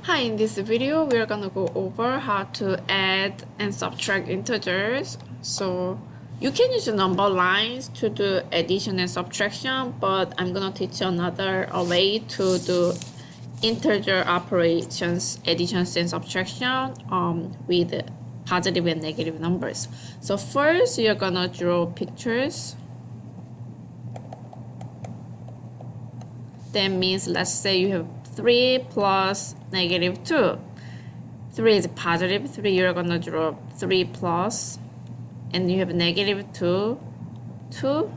Hi, in this video we're gonna go over how to add and subtract integers. So you can use the number lines to do addition and subtraction, but I'm gonna teach you another way to do integer operations, additions and subtraction with positive and negative numbers. So first you're gonna draw pictures. That means, let's say you have 3 plus negative 2. 3 is positive 3, you're gonna draw 3 plus, and you have negative 2, 2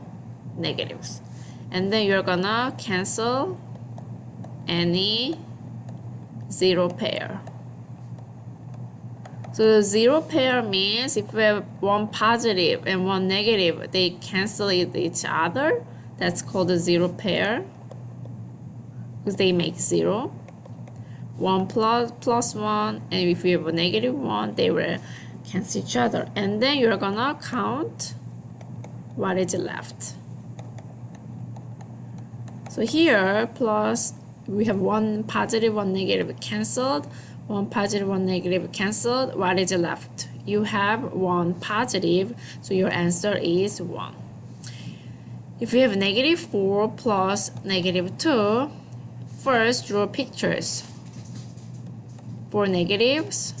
negatives. And then you're gonna cancel any zero pair. So zero pair means if we have one positive and one negative, they cancel each other. That's called a zero pair, because they make 0. 1 plus 1, and if you have a negative 1, they will cancel each other. And then you're gonna count what is left. So here, plus, we have 1 positive, 1 negative canceled, 1 positive, 1 negative canceled. What is left? You have 1 positive, so your answer is 1. If you have negative 4 plus negative 2, first draw pictures. 4 negatives,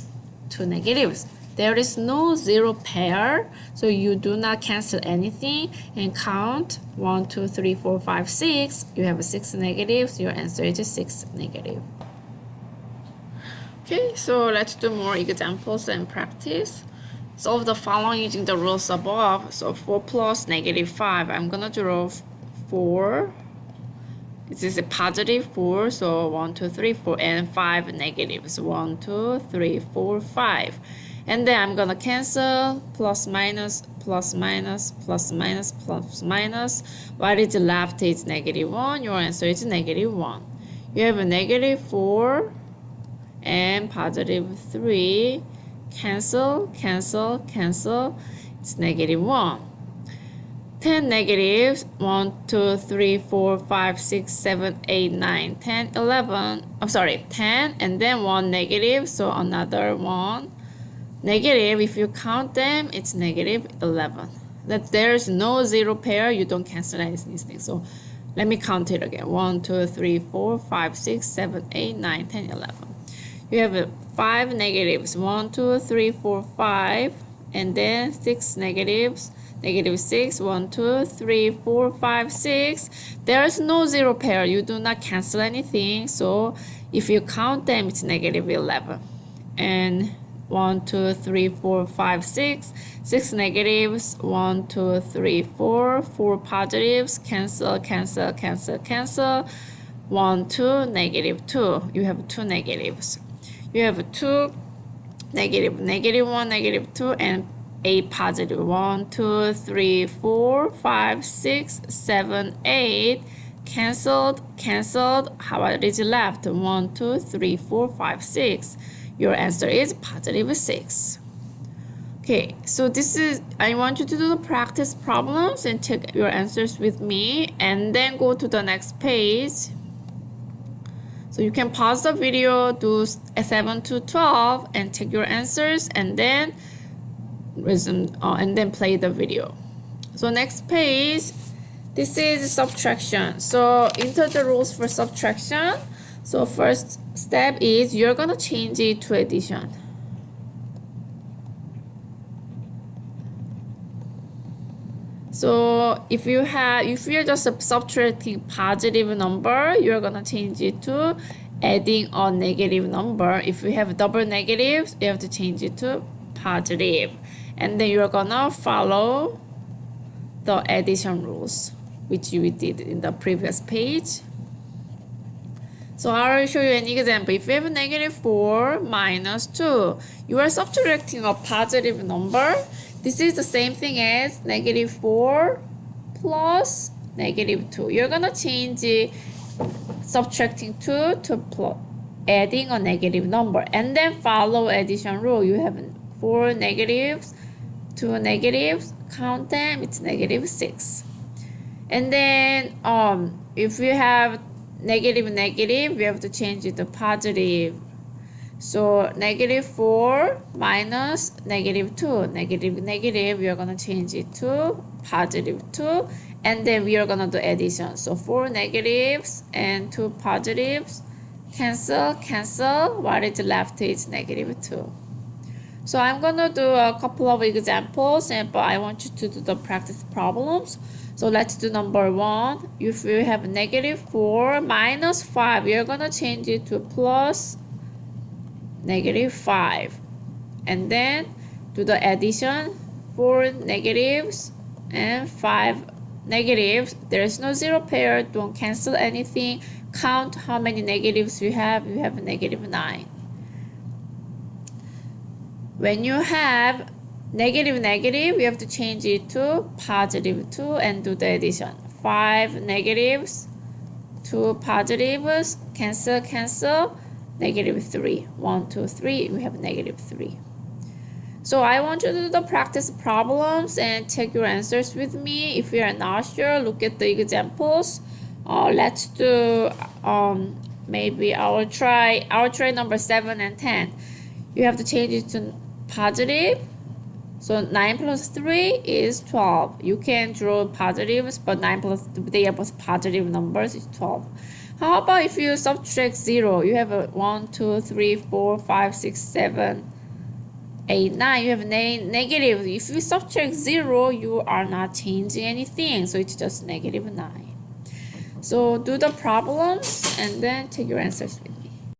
2 negatives. There is no zero pair, so you do not cancel anything and count 1, 2, 3, 4, 5, 6. You have 6 negatives. Your answer is 6 negative. Okay, so let's do more examples and practice. Solve the following using the rules above. So 4 plus negative 5. I'm gonna draw 4. This is a positive 4, so 1, 2, 3, 4, and 5 negatives. 1, 2, 3, 4, 5. And then I'm gonna cancel plus minus, plus minus, plus minus, plus minus. What is left is negative 1. Your answer is negative 1. You have a negative 4 and positive 3. Cancel, cancel, cancel. It's negative 1. 10 negatives, 1, 2, 3, 4, 5, 6, 7, 8, 9, 10, 11. I'm sorry, 10 and then 1 negative, so another 1 negative. If you count them, it's negative 11. That there's no zero pair, you don't cancel anything. So let me count it again. 1, 2, 3, 4, 5, 6, 7, 8, 9, 10, 11. You have 5 negatives, 1, 2, 3, 4, 5, and then 6 negatives. Negative 6, 1, 2, 3, 4, 5, 6. There is no zero pair. You do not cancel anything. So if you count them, it's negative 11. And 1, 2, 3, 4, 5, 6. 6 negatives. 1, 2, 3, 4. 4 positives. Cancel, cancel, cancel, cancel. 1, 2, negative 2. You have 2 negatives. You have 2 negative, negative 1, negative 2, and 8 positive. 1, 2, 3, 4, 5, 6, 7, 8. Canceled, canceled. How much is left? 1, 2, 3, 4, 5, 6. Your answer is positive 6. Okay, so this is, I want you to do the practice problems and check your answers with me, and then go to the next page. So you can pause the video, do 7 to 12, and check your answers, and then resume and then play the video. So next page, this is subtraction. So enter the rules for subtraction. So first step is you're gonna change it to addition. So if you're just subtracting positive number, you're gonna change it to adding a negative number. If you have double negatives, you have to change it to positive. And then you're gonna follow the addition rules, which we did in the previous page. So I'll show you an example. If you have negative 4 minus 2, you are subtracting a positive number. This is the same thing as negative 4 plus negative 2. You're gonna change it, subtracting 2 to adding a negative number, and then follow addition rule. You have 4 negatives, 2 negatives, count them, it's negative 6. And then if you have negative, negative, we have to change it to positive. So negative 4 minus negative 2. Negative, negative, we are going to change it to positive 2. And then we are going to do addition. So 4 negatives and 2 positives. Cancel, cancel. What is left is negative 2. So I'm going to do a couple of examples, but I want you to do the practice problems. So let's do number 1. If you have negative 4 minus 5, you're going to change it to plus negative 5. And then do the addition. 4 negatives and 5 negatives. There is no zero pair. Don't cancel anything. Count how many negatives you have. You have negative 9. When you have negative, negative, you have to change it to positive 2 and do the addition. 5 negatives, 2 positives, cancel, cancel, negative 3. 1, 2, 3, we have negative 3. So I want you to do the practice problems and take your answers with me. If you are not sure, look at the examples. Let's do maybe I'll try number 7 and 10. You have to change it to positive. So 9 plus 3 is 12. You can draw positives, but 9 plus, they are both positive numbers, is 12. How about if you subtract 0? You have a 1, 2, 3, 4, 5, 6, 7, 8, 9. You have negative. If you subtract 0, you are not changing anything. So it's just negative 9. So do the problems and then take your answers with me.